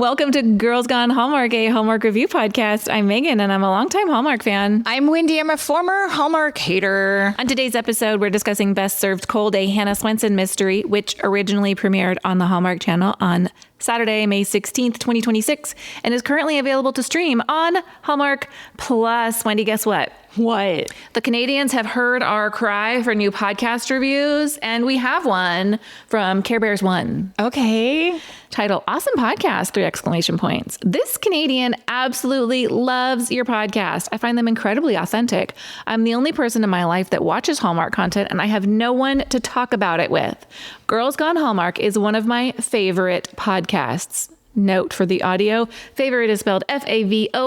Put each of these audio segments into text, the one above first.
Welcome to Girls Gone Hallmark, a Hallmark review podcast. I'm Megan, and I'm a longtime Hallmark fan. I'm Wendy. I'm a former Hallmark hater. On today's episode, we're discussing Best Served Cold, a Hannah Swensen Mystery, which originally premiered on the Hallmark Channel on Saturday, May 16th, 2026, and is currently available to stream on Hallmark Plus. Wendy, guess what? What? The Canadians have heard our cry for new podcast reviews, and we have one from Care Bears 1. Okay. Title, Awesome Podcast, 3 exclamation points. This Canadian absolutely loves your podcast. I find them incredibly authentic. I'm the only person in my life that watches Hallmark content, and I have no one to talk about it with. Girls Gone Hallmark is one of my favorite podcasts. Note for the audio, favorite is spelled F-A-V-O-U-R-I-T-E.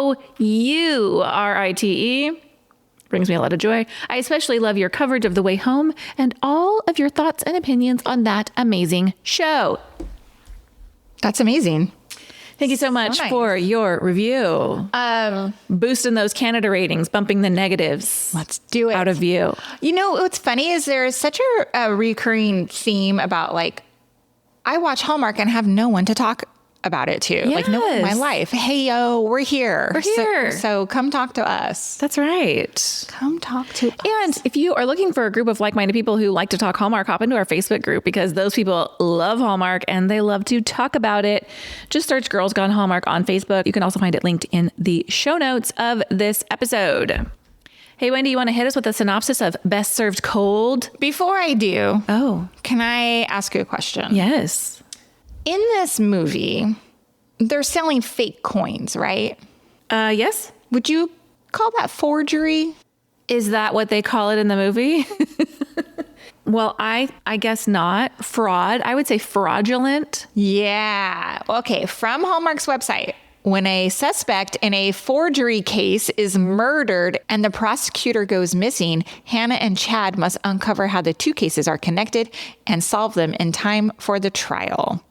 Brings me a lot of joy. I especially love your coverage of The Way Home and all of your thoughts and opinions on that amazing show. That's amazing. Thank you so much for your review. Boosting those Canada ratings, bumping the negatives. Let's do it. Out of view. You know, what's funny is there's such a recurring theme about like, I watch Hallmark and have no one to talk about it to. Yes. Like, no one in my life. Hey, yo, we're here. We're here. So come talk to us. That's right. Come talk to us. And if you are looking for a group of like-minded people who like to talk Hallmark, hop into our Facebook group because those people love Hallmark and they love to talk about it. Just search Girls Gone Hallmark on Facebook. You can also find it linked in the show notes of this episode. Hey, Wendy, you want to hit us with a synopsis of Best Served Cold? Before I do, Oh, can I ask you a question? yes. In this movie, they're selling fake coins, right? Yes. Would you call that forgery? Is that what they call it in the movie? Well, I guess not. Fraud. I would say fraudulent. Yeah. Okay. From Hallmark's website, when a suspect in a forgery case is murdered and the prosecutor goes missing, Hannah and Chad must uncover how the two cases are connected and solve them in time for the trial.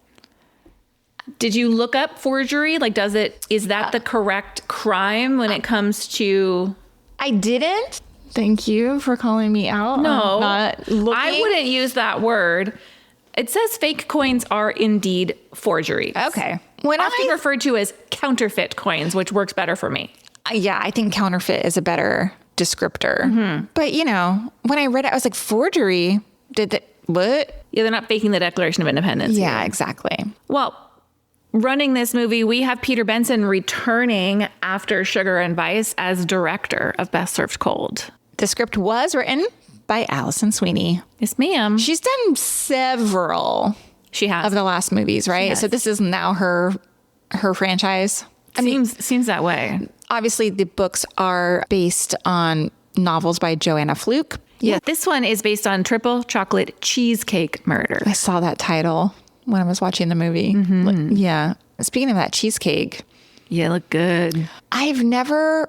Did you look up forgery? Like, is that the correct crime when it comes to... I didn't. Thank you for calling me out. No, Not looking. I wouldn't use that word. It says fake coins are indeed forgeries. Okay. Often referred to as counterfeit coins, which works better for me. Yeah, I think counterfeit is a better descriptor. Mm-hmm. But, you know, when I read it, I was like, forgery? What? Yeah, they're not faking the Declaration of Independence. Yeah, here. exactly. Well, running this movie, we have Peter Benson returning after Sugar and Vice as director of Best Served Cold. The script was written by Alison Sweeney. Yes, ma'am. She's done several She has. of the last movies, right? So this is now her franchise. Seems that way. Obviously, the books are based on novels by Joanna Fluke. Yeah. This one is based on Triple Chocolate Cheesecake Murder. I saw that title when I was watching the movie. Mm-hmm. Yeah. Speaking of that cheesecake. Yeah, look good. I've never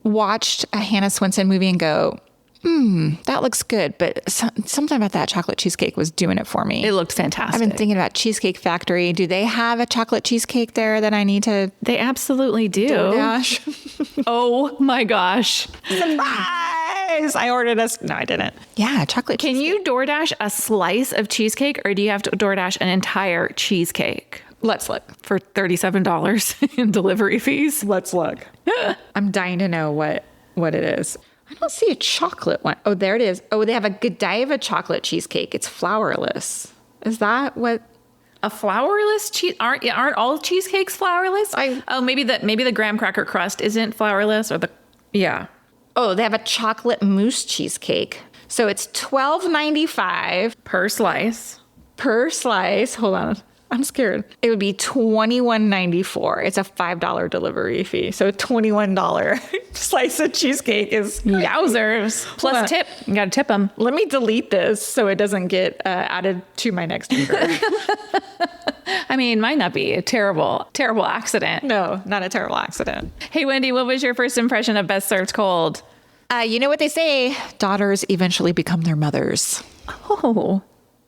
watched a Hannah Swensen movie and go, that looks good. But something about that chocolate cheesecake was doing it for me. It looked fantastic. I've been thinking about Cheesecake Factory. Do they have a chocolate cheesecake there that I need to... They absolutely do. DoorDash? Oh my gosh. Surprise! I ordered a... No, I didn't. Yeah, chocolate Can you DoorDash a slice of cheesecake or do you have to DoorDash an entire cheesecake? Let's look. For $37 in delivery fees? Let's look. I'm dying to know what it is. I don't see a chocolate one. Oh, there it is. Oh, they have a Godiva chocolate cheesecake. It's flourless. Is that what? A flourless cheese? Aren't all cheesecakes flourless? Maybe the graham cracker crust isn't flourless or yeah. Oh, they have a chocolate mousse cheesecake. So it's $12.95 per slice. Per slice. Hold on. I'm scared. It would be $21.94. It's a $5 delivery fee. So a $21 slice of cheesecake is yowzers. Plus tip. You got to tip them. Let me delete this so it doesn't get added to my next order. I mean, might not be a terrible accident. No, not a terrible accident. Hey, Wendy, what was your first impression of Best Served Cold? You know what they say? Daughters eventually become their mothers. Oh.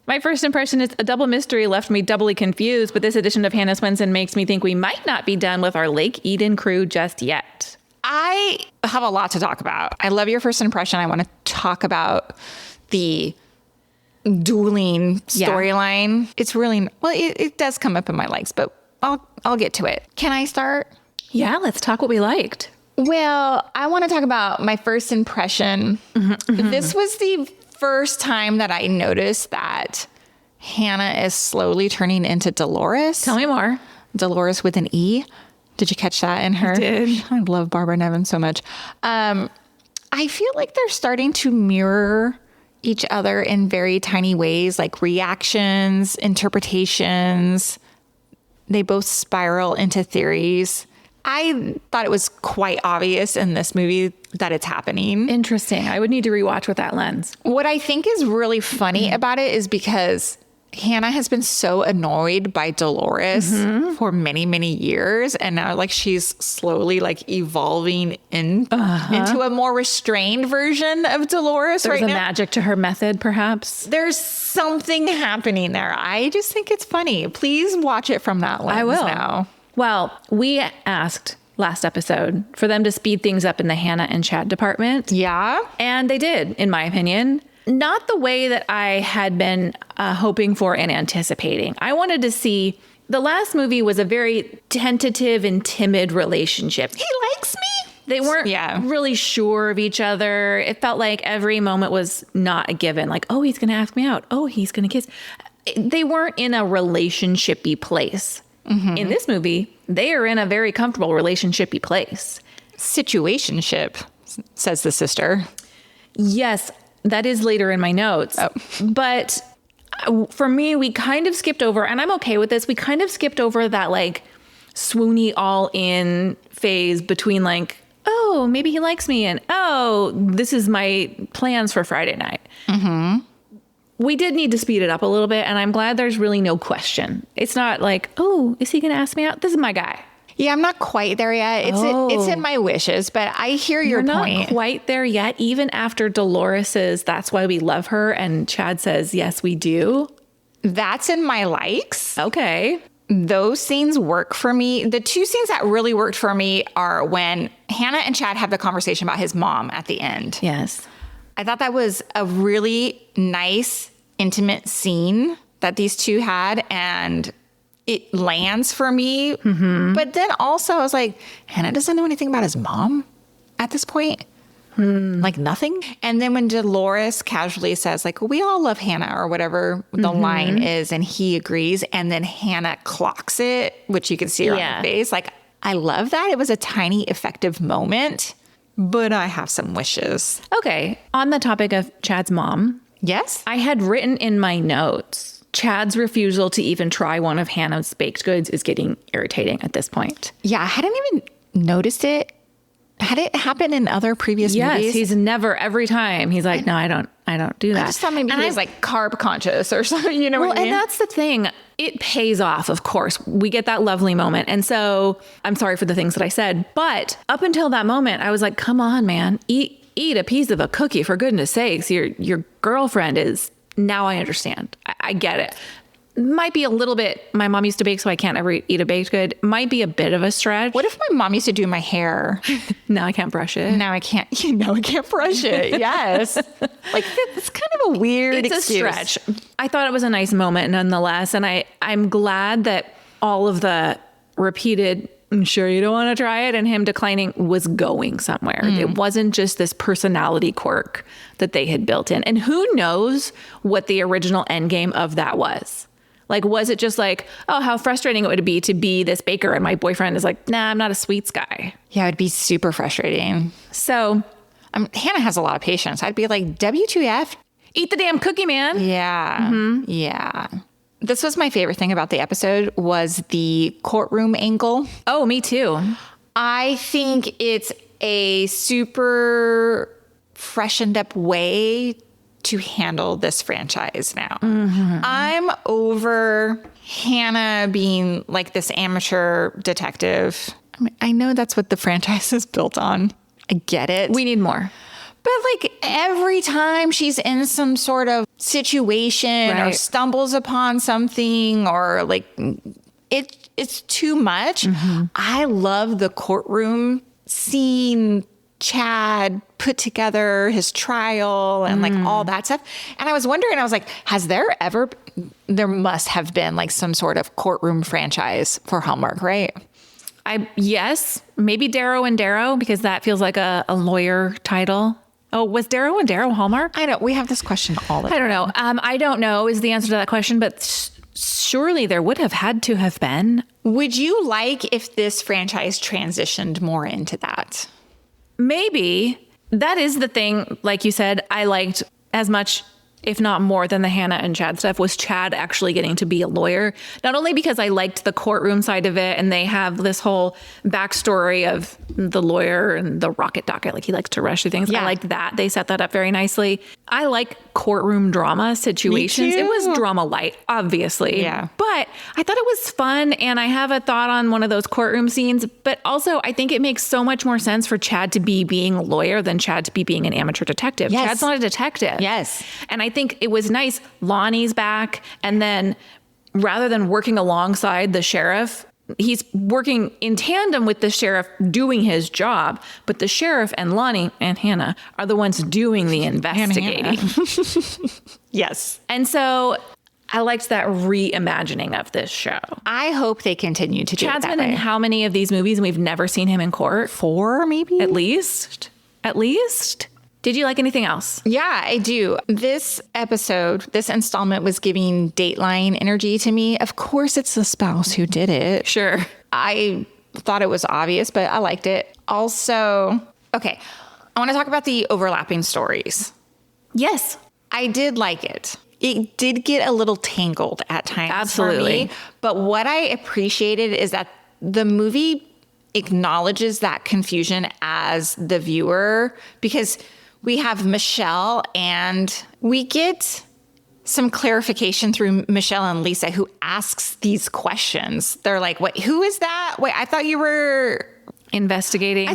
My first impression is a double mystery left me doubly confused, but this edition of Hannah Swensen makes me think we might not be done with our Lake Eden crew just yet. I have a lot to talk about. I love your first impression. I want to talk about the dueling storyline. It's really, well, it does come up in my likes, but I'll get to it. Can I start? Yeah, let's talk what we liked. Well, I want to talk about my first impression. This was the first time that I noticed that Hannah is slowly turning into Delores. Tell me more. Delores with an E. Did you catch that in her? I did. I love Barbara Nevin so much. I feel like they're starting to mirror each other in very tiny ways, like reactions, interpretations. They both spiral into theories. I thought it was quite obvious in this movie that it's happening. Interesting. I would need to rewatch with that lens. What I think is really funny about it is because Hannah has been so annoyed by Delores for many, many years. And now like she's slowly like evolving into a more restrained version of Delores There's right a now. magic to her method, perhaps. There's something happening there. I just think it's funny. Please watch it from that lens I will. now. Well, we asked last episode for them to speed things up in the Hannah and Chad department. Yeah. And they did, in my opinion. Not the way that I had been hoping for and anticipating. I wanted to see, the last movie was a very tentative and timid relationship. He likes me. They weren't Yeah. really sure of each other. It felt like every moment was not a given. Like, oh, he's going to ask me out. Oh, he's going to kiss. They weren't in a relationship-y place. In this movie, they are in a very comfortable relationship-y place. Situationship, says the sister. Yes, that is later in my notes. Oh. But for me, we kind of skipped over, and I'm okay with this, we kind of skipped over that like swoony all in phase between like, oh, maybe he likes me, and oh, this is my plans for Friday night. We did need to speed it up a little bit, and I'm glad there's really no question. It's not like, oh, is he going to ask me out? This is my guy. Yeah, I'm not quite there yet. It's in my wishes, but I hear your You're point. not quite there yet, even after Delores says, that's why we love her, and Chad says, yes, we do. That's in my likes. Okay. Those scenes work for me. The two scenes that really worked for me are when Hannah and Chad have the conversation about his mom at the end. Yes. I thought that was a really nice, intimate scene that these two had, and it lands for me. But then also I was like, Hannah doesn't know anything about his mom at this point. Like nothing. And then when Delores casually says like, we all love Hannah or whatever the line is, and he agrees, and then Hannah clocks it, which you can see her on her face. Like, I love that. It was a tiny effective moment, but I have some wishes. Okay. On the topic of Chad's mom, Yes? I had written in my notes, Chad's refusal to even try one of Hannah's baked goods is getting irritating at this point. Yeah, I hadn't even noticed it. Had it happened in other previous movies? Yes, he's never, every time, he's like, no, I don't do that. I just thought maybe he was like carb conscious or something, you know what I mean? And that's the thing. It pays off, of course. We get that lovely moment. And so I'm sorry for the things that I said, but up until that moment, I was like, come on, man, eat a piece of a cookie, for goodness sakes. Your girlfriend is, now I understand. I get it. Might be a little bit, my mom used to bake, so I can't ever eat a baked good. Might be a bit of a stretch. What if my mom used to do my hair? Now I can't brush it. Now I can't brush it. Yes. Like, it's kind of a weird It's excuse. a stretch. I thought it was a nice moment nonetheless. And I'm glad that all of the repeated, I'm sure you don't want to try it, and him declining was going somewhere. It wasn't just this personality quirk that they had built in. And who knows what the original end game of that was. Like, was it just like, oh, how frustrating it would be to be this baker and my boyfriend is like, nah, I'm not a sweets guy. Yeah, it'd be super frustrating. So Hannah has a lot of patience. I'd be like, W2F? eat the damn cookie, man. Yeah. Yeah. This was my favorite thing about the episode was the courtroom angle. Oh, me too. I think it's a super freshened up way to handle this franchise now. I'm over Hannah being like this amateur detective. I mean, I know that's what the franchise is built on. I get it. We need more. But like every time she's in some sort of situation or Right. stumbles upon something or like it's too much. I love the courtroom scene, Chad put together his trial and like all that stuff. And I was wondering, I was like, has there ever there must have been like some sort of courtroom franchise for Hallmark, right? Yes, maybe Darrow and Darrow, because that feels like a lawyer title. Oh, was Darrow and Darrow Hallmark? I know. We have this question all the time. I don't know. I don't know is the answer to that question, but surely there would have had to have been. Would you like if this franchise transitioned more into that? Maybe. That is the thing. Like you said, I liked as much, if not more than the Hannah and Chad stuff, was Chad actually getting to be a lawyer. Not only because I liked the courtroom side of it, and they have this whole backstory of the lawyer and the rocket docket, like he likes to rush through things. Yeah. I liked that. They set that up very nicely. I like courtroom drama situations. Me too. It was drama light, obviously. Yeah. But I thought it was fun, and I have a thought on one of those courtroom scenes. But also, I think it makes so much more sense for Chad to be being a lawyer than Chad to be being an amateur detective. Yes. Chad's not a detective. Yes. And I think it was nice. Lonnie's back. And then rather than working alongside the sheriff, he's working in tandem with the sheriff doing his job. But the sheriff and Lonnie and Hannah are the ones doing the investigating. Yes. And so I liked that reimagining of this show. I hope they continue to do Chad's it that been in way. how many of these movies, and we've never seen him in court? 4, maybe? At least? Did you like anything else? Yeah, I do. This episode, this installment was giving Dateline energy to me. Of course, it's the spouse who did it. Sure. I thought it was obvious, but I liked it. Also, okay, I want to talk about the overlapping stories. Yes. I did like it. It did get a little tangled at times. Absolutely. For me, but what I appreciated is that the movie acknowledges that confusion as the viewer, because we have Michelle and we get some clarification through Michelle and Lisa, who asks these questions. They're like, wait, who is that? Wait, I thought you were investigating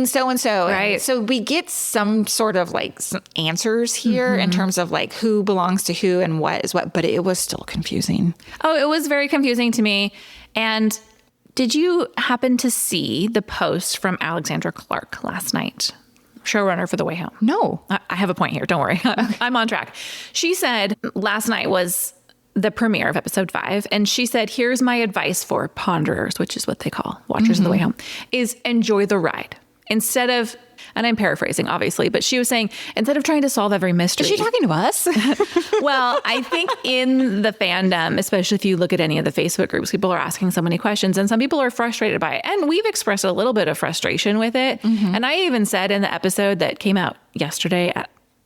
so-and-so. Right. And so we get some sort of like some answers here in terms of like who belongs to who and what is what, but it was still confusing. Oh, it was very confusing to me. And did you happen to see the post from Alexandra Clark last night? Showrunner for The Way Home. No. I have a point here. Don't worry. I'm on track. She said last night was the premiere of episode 5. And she said, here's my advice for ponderers, which is what they call watchers of The Way Home, is enjoy the ride. Instead of, and I'm paraphrasing, obviously, but she was saying, instead of trying to solve every mystery. Is she talking to us? Well, I think in the fandom, especially if you look at any of the Facebook groups, people are asking so many questions and some people are frustrated by it. And we've expressed a little bit of frustration with it. And I even said in the episode that came out yesterday,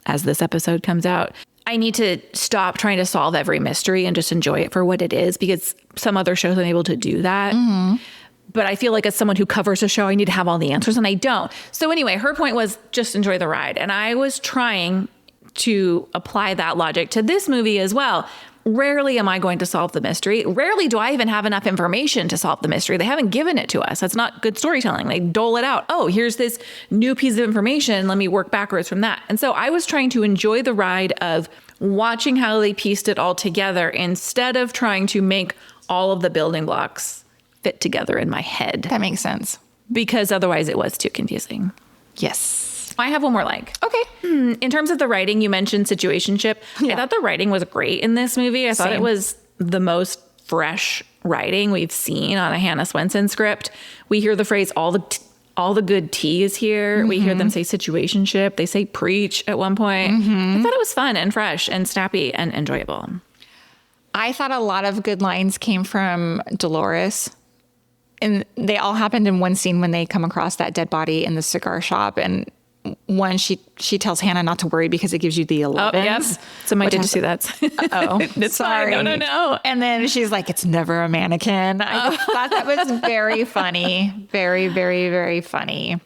as this episode comes out, I need to stop trying to solve every mystery and just enjoy it for what it is, because some other shows I'm able to do that. But I feel like as someone who covers a show, I need to have all the answers, and I don't. So anyway, her point was just enjoy the ride. And I was trying to apply that logic to this movie as well. Rarely am I going to solve the mystery. Rarely do I even have enough information to solve the mystery. They haven't given it to us. That's not good storytelling. They dole it out. Oh, here's this new piece of information. Let me work backwards from that. And so I was trying to enjoy the ride of watching how they pieced it all together instead of trying to make all of the building blocks fit together in my head. That makes sense. Because otherwise it was too confusing. Yes. I have one more like. Okay. In terms of the writing, you mentioned situationship. I thought the writing was great in this movie. I thought it was the most fresh writing we've seen on a Hannah Swensen script. We hear the phrase, all the good tea is here. We hear them say situationship. They say preach at one point. I thought it was fun and fresh and snappy and enjoyable. I thought a lot of good lines came from Delores. And they all happened in one scene when they come across that dead body in the cigar shop. And one, she tells Hannah not to worry because it gives you the 11s. Oh, yes. Somebody did see that. Oh, it's sorry. Fine. No. And then she's like, it's never a mannequin. I thought that was very funny. Very, very, very funny.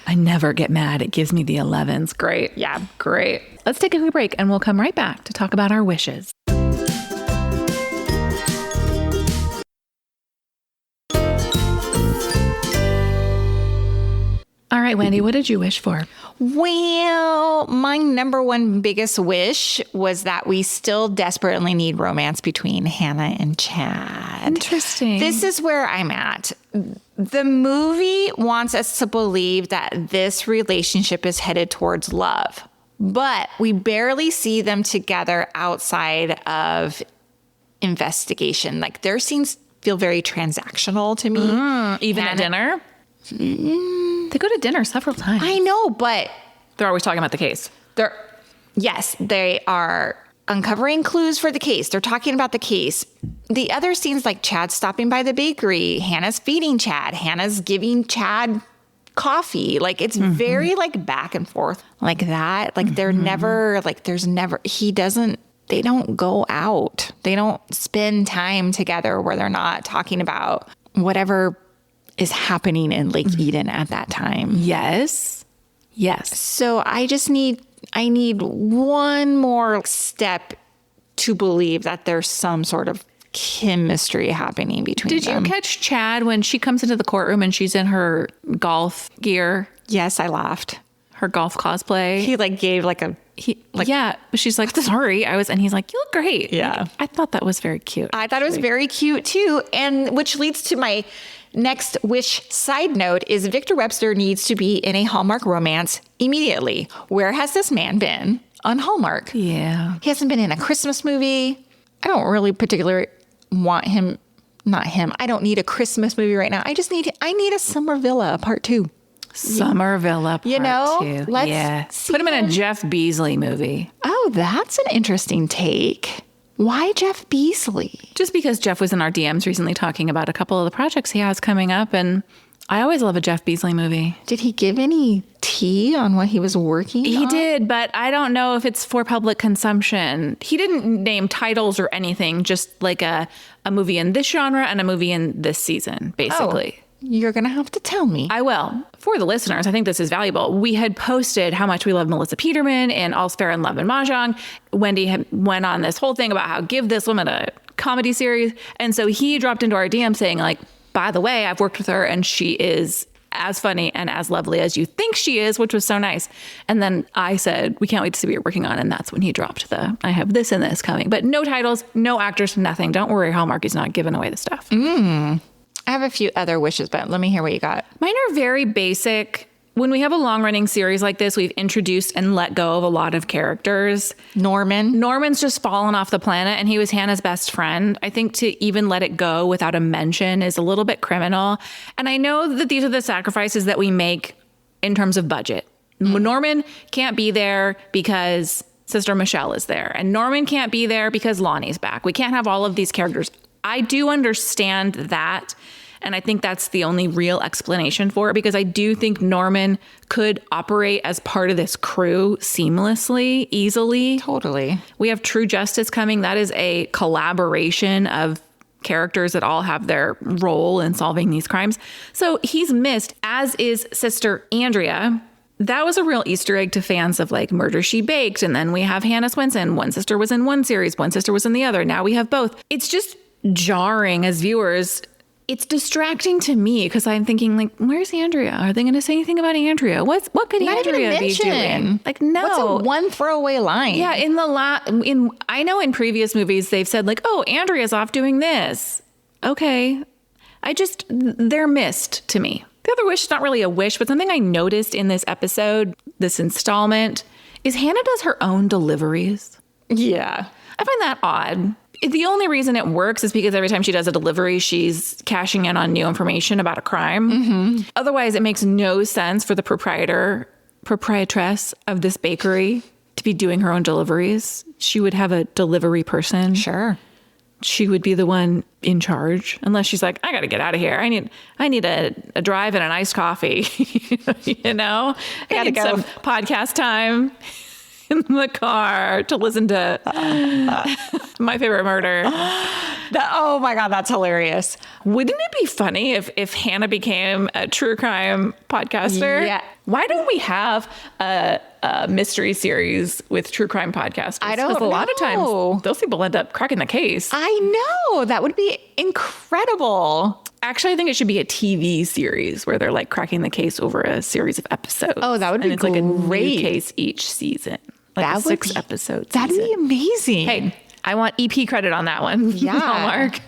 I never get mad. It gives me the 11s. Great. Yeah. Great. Let's take a quick break and we'll come right back to talk about our wishes. All right, Wendy, what did you wish for? Well, my number one biggest wish was that we still desperately need romance between Hannah and Chad. Interesting. This is where I'm at. The movie wants us to believe that this relationship is headed towards love. but we barely see them together outside of investigation. Like their scenes feel very transactional to me. Even at dinner? They go to dinner several times. I know, but They're always talking about the case. They are uncovering clues for the case. They're talking about the case. The other scenes, like Chad stopping by the bakery, Hannah's feeding Chad, Hannah's giving Chad coffee. Like it's very like back and forth like that. Like they're never like they don't go out. They don't spend time together where they're not talking about whatever is happening in Lake Eden at that time. Yes. So I need one more step to believe that there's some sort of chemistry happening between them. Did you catch Chad when she comes into the courtroom and she's in her golf gear? Yes, I laughed. Her golf cosplay. He like gave yeah, she's like, sorry, and he's like, you look great. Yeah. Like, I thought that was very cute. I thought it was very cute too. And which leads to my next wish side note is Victor Webster needs to be in a Hallmark romance immediately. Where has this man been on Hallmark? Yeah. He hasn't been in a Christmas movie. I don't really particularly want him, not him. I don't need a Christmas movie right now. I need a Summer Villa part 2. Summer Villa part 2. Let's put him in a Jeff Beasley movie. Oh, that's an interesting take. Why Jeff Beasley? Just because Jeff was in our DMs recently talking about a couple of the projects he has coming up, and I always love a Jeff Beasley movie. Did he give any tea on what he was working on? He did, but I don't know if it's for public consumption. He didn't name titles or anything, just like a movie in this genre and a movie in this season, basically. Oh, you're going to have to tell me. I will. For the listeners, I think this is valuable. We had posted how much we love Melissa Peterman and All's Fair in Love and Mahjong. Wendy had went on this whole thing about how give this woman a comedy series. And so he dropped into our DM saying, like, by the way, I've worked with her and she is as funny and as lovely as you think she is, which was so nice. And then I said, we can't wait to see what you're working on. And that's when he dropped I have this and this coming. But no titles, no actors, nothing. Don't worry, Hallmark is not giving away the stuff. I have a few other wishes, but let me hear what you got. Mine are very basic. When we have a long-running series like this, we've introduced and let go of a lot of characters. Norman's just fallen off the planet, and he was Hannah's best friend. I think to even let it go without a mention is a little bit criminal. And I know that these are the sacrifices that we make in terms of budget. Norman can't be there because Sister Michelle is there, and Norman can't be there because Lonnie's back. We can't have all of these characters. I do understand that. And I think that's the only real explanation for it, because I do think Norman could operate as part of this crew seamlessly, easily. Totally. We have True Justice coming. That is a collaboration of characters that all have their role in solving these crimes. So he's missed, as is Sister Andrea. That was a real Easter egg to fans of like Murder, She Baked. And then we have Hannah Swensen. One sister was in one series, one sister was in the other. Now we have both. It's just jarring as viewers. It's distracting to me because I'm thinking, like, where's Andrea? Are they going to say anything about Andrea? What could Not Andrea be doing? Like, no. What's a one throwaway line? Yeah, I know in previous movies they've said like, oh, Andrea's off doing this. Okay, they're missed to me. The other wish is not really a wish, but something I noticed in this episode, this installment, is Hannah does her own deliveries. Yeah, I find that odd. The only reason it works is because every time she does a delivery, she's cashing in on new information about a crime. Mm-hmm. Otherwise, it makes no sense for the proprietress of this bakery to be doing her own deliveries. She would have a delivery person. Sure. She would be the one in charge, unless she's like, I got to get out of here. I need a drive and an iced coffee. You know, I got to go. Some podcast time in the car to listen to My Favorite Murder. Oh my God, that's hilarious. Wouldn't it be funny if Hannah became a true crime podcaster? Yeah. Why don't we have a mystery series with true crime podcasters? I don't know. Because a lot of times those people end up cracking the case. I know. That would be incredible. Actually, I think it should be a TV series where they're like cracking the case over a series of episodes. Oh, that would be great. Like a new case each season. Like that a 6 episode That'd season. be amazing. Hey, I want EP credit on that one. Yeah. Hallmark.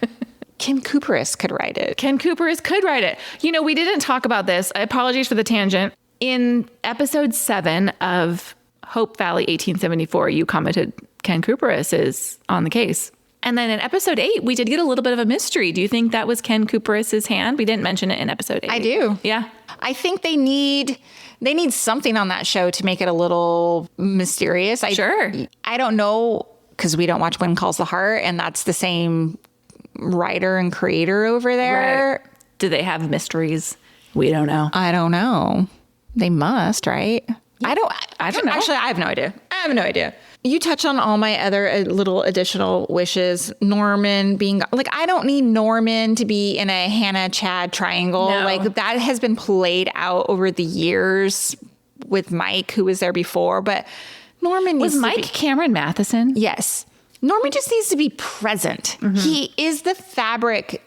Ken Cooperis could write it. Ken Cooperis could write it. You know, we didn't talk about this. Apologies for the tangent. In episode 7 of Hope Valley 1874, you commented Ken Kuperis is on the case. And then in episode 8, we did get a little bit of a mystery. Do you think that was Ken Kuperis' hand? We didn't mention it in episode 8. I do. Yeah. I think they need something on that show to make it a little mysterious. Sure. I don't know, because we don't watch When Calls the Heart, and that's the same writer and creator over there. Right. Do they have mysteries? We don't know. I don't know. They must, right? I don't know. Actually, I have no idea. You touch on all my other little additional wishes. Norman being like, I don't need Norman to be in a Hannah Chad triangle. No. Like that has been played out over the years with Mike, who was there before. But Norman Was Mike Cameron Matheson? Yes. Norman just needs to be present. Mm-hmm. He is the fabric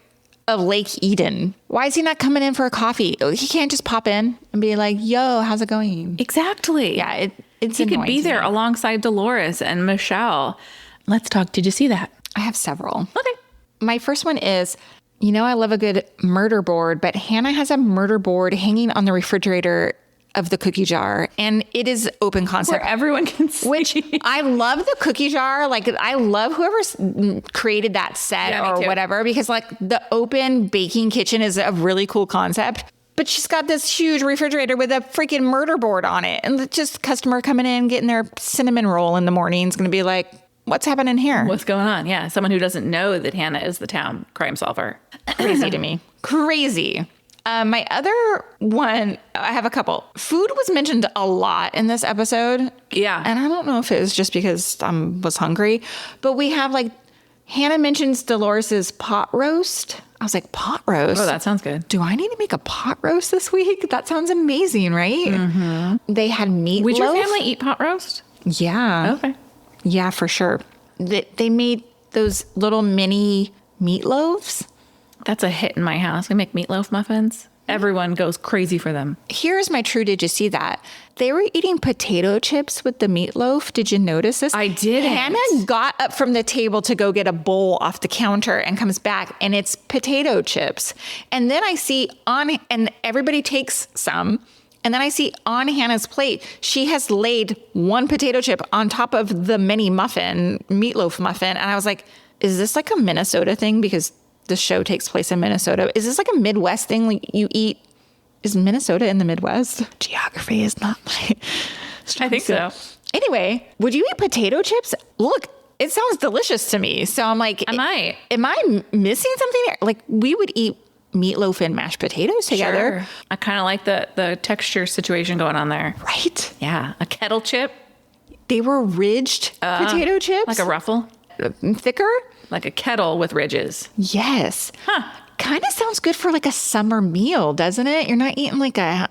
of Lake Eden. Why is he not coming in for a coffee? He can't just pop in and be like, yo, how's it going? Exactly. Yeah, it's he could be there me. alongside Delores and Michelle. Let's talk. Did you see that? I have several. Okay. My first one is, I love a good murder board, but Hannah has a murder board hanging on the refrigerator of the cookie jar, and it is open concept Where everyone can see. Which I love the cookie jar. Like I love whoever's created that set or whatever, because like the open baking kitchen is a really cool concept. But she's got this huge refrigerator with a freaking murder board on it, and just customer coming in getting their cinnamon roll in the morning is going to be like, what's happening here? What's going on? Yeah, someone who doesn't know that Hannah is the town crime solver. Crazy to me. Crazy. My other one, I have a couple. Food was mentioned a lot in this episode. Yeah. And I don't know if it was just because I was hungry, but we have like, Hannah mentions Dolores's pot roast. I was like, pot roast? Oh, that sounds good. Do I need to make a pot roast this week? That sounds amazing, right? Mm-hmm. They had meatloaf. Would your family eat pot roast? Yeah. Okay. Yeah, for sure. They made those little mini meatloaves. That's a hit in my house. We make meatloaf muffins. Everyone goes crazy for them. Here's my true, did you see that? They were eating potato chips with the meatloaf. Did you notice this? I didn't. Hannah got up from the table to go get a bowl off the counter and comes back, and it's potato chips. And then I see and everybody takes some. And then I see on Hannah's plate, she has laid one potato chip on top of the mini meatloaf muffin. And I was like, is this like a Minnesota thing? Because the show takes place in Minnesota. Is this like a Midwest thing? Like you eat, is Minnesota in the Midwest? Geography is not my strong I think so. Anyway, would you eat potato chips? Look, it sounds delicious to me. So I'm like, I might. Am I missing something? Like we would eat meatloaf and mashed potatoes together. Sure. I kind of like the texture situation going on there. Right? Yeah. A kettle chip. They were ridged potato chips. Like a ruffle. Thicker? Like a kettle with ridges. Yes. Huh. Kind of sounds good for like a summer meal, doesn't it? You're not eating like a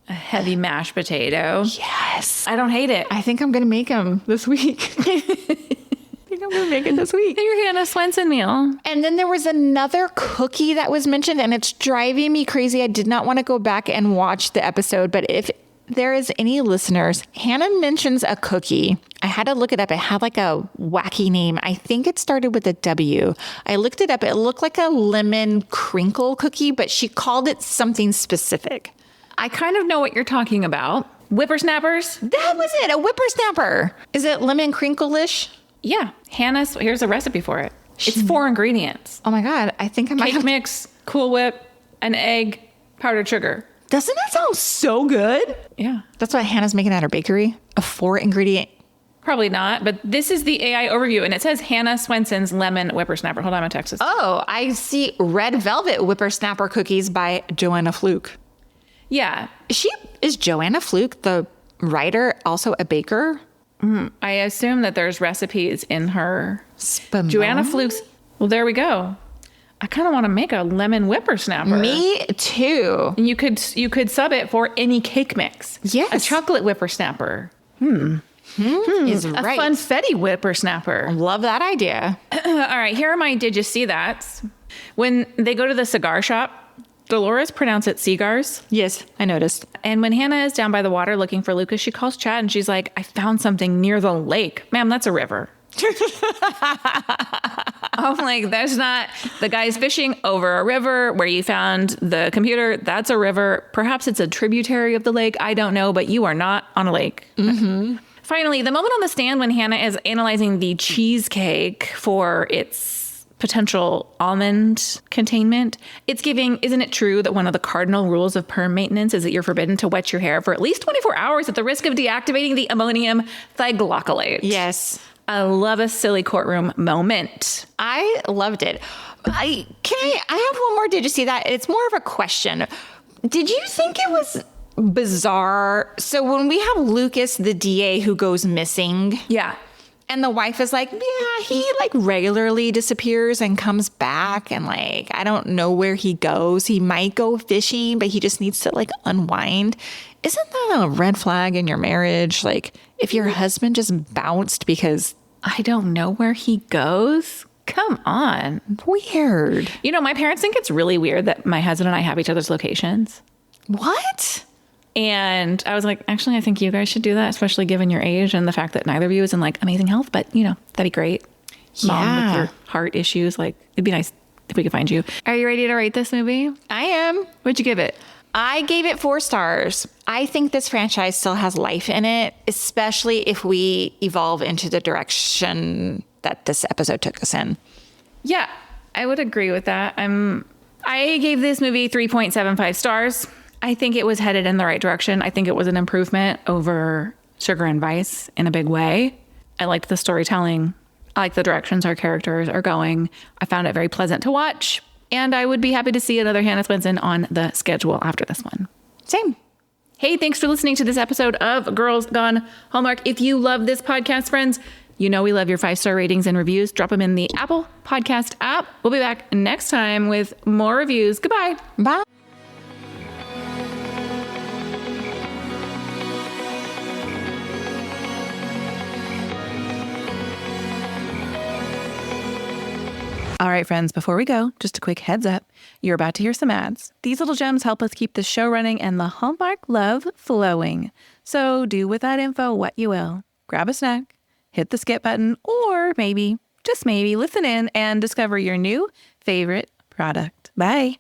heavy mashed potato. Yes. I don't hate it. I think I'm going to make them this week. I think I'm going to make it this week. Your Hannah Swensen meal. And then there was another cookie that was mentioned, and it's driving me crazy. I did not want to go back and watch the episode, but if there is any listeners, Hannah mentions a cookie. I had to look it up. It had like a wacky name. I think it started with a W. I looked it up. It looked like a lemon crinkle cookie, but she called it something specific. I kind of know what you're talking about. Whippersnappers? That was it, a whippersnapper. Is it lemon crinkle-ish? Yeah. Hannah's, here's a recipe for it. It's 4 ingredients. Oh my God, I think I might Cake have... mix, Cool Whip, an egg, powdered sugar. Doesn't that sound so good? Yeah. That's what Hannah's making at her bakery. A 4-ingredient. Probably not, but this is the AI overview, and it says Hannah Swensen's Lemon Whippersnapper. Hold on, I'm going to text this. Oh, I see Red Velvet Whippersnapper Cookies by Joanna Fluke. Yeah. Is Joanna Fluke, the writer, also a baker? I assume that there's recipes in her. Spumoni? Joanna Fluke's. Well, there we go. I kind of want to make a lemon whippersnapper. Me too. And you could sub it for any cake mix. Yes. A chocolate whippersnapper. Is A right. funfetti whippersnapper. Love that idea. All right, here are my did you see that? When they go to the cigar shop, Delores pronounce it cigars. Yes, I noticed. And when Hannah is down by the water looking for Lucas, she calls Chad and she's like, I found something near the lake. Ma'am, that's a river. I'm like, there's not, the guy's fishing over a river where you found the computer. That's a river. Perhaps it's a tributary of the lake. I don't know, but you are not on a lake. Mm-hmm. Finally, the moment on the stand when Hannah is analyzing the cheesecake for its potential almond containment, it's giving, isn't it true that one of the cardinal rules of perm maintenance is that you're forbidden to wet your hair for at least 24 hours at the risk of deactivating the ammonium thioglycolate? Yes. I love a silly courtroom moment. I loved it. I have one more. Did you see that? It's more of a question. Did you think it was bizarre? So when we have Lucas, the DA, who goes missing. Yeah. And the wife is like, yeah, he like regularly disappears and comes back. And like, I don't know where he goes. He might go fishing, but he just needs to like unwind. Isn't that a red flag in your marriage? Like if your husband just bounced because I don't know where he goes. Come on. Weird. You know, my parents think it's really weird that my husband and I have each other's locations. What? And I was like, actually, I think you guys should do that, especially given your age and the fact that neither of you is in like amazing health. But, you know, that'd be great. Mom with your heart issues. Like, it'd be nice if we could find you. Are you ready to rate this movie? I am. What'd you give it? I gave it 4 stars. I think this franchise still has life in it, especially if we evolve into the direction that this episode took us in. Yeah, I would agree with that. I gave this movie 3.75 stars. I think it was headed in the right direction. I think it was an improvement over Sugar and Vice in a big way. I liked the storytelling. I like the directions our characters are going. I found it very pleasant to watch. And I would be happy to see another Hannah Swensen on the schedule after this one. Same. Hey, thanks for listening to this episode of Girls Gone Hallmark. If you love this podcast, friends, you know we love your 5-star ratings and reviews. Drop them in the Apple Podcast app. We'll be back next time with more reviews. Goodbye. Bye. All right, friends, before we go, just a quick heads up. You're about to hear some ads. These little gems help us keep the show running and the Hallmark love flowing. So do with that info what you will. Grab a snack, hit the skip button, or maybe, just maybe, listen in and discover your new favorite product. Bye.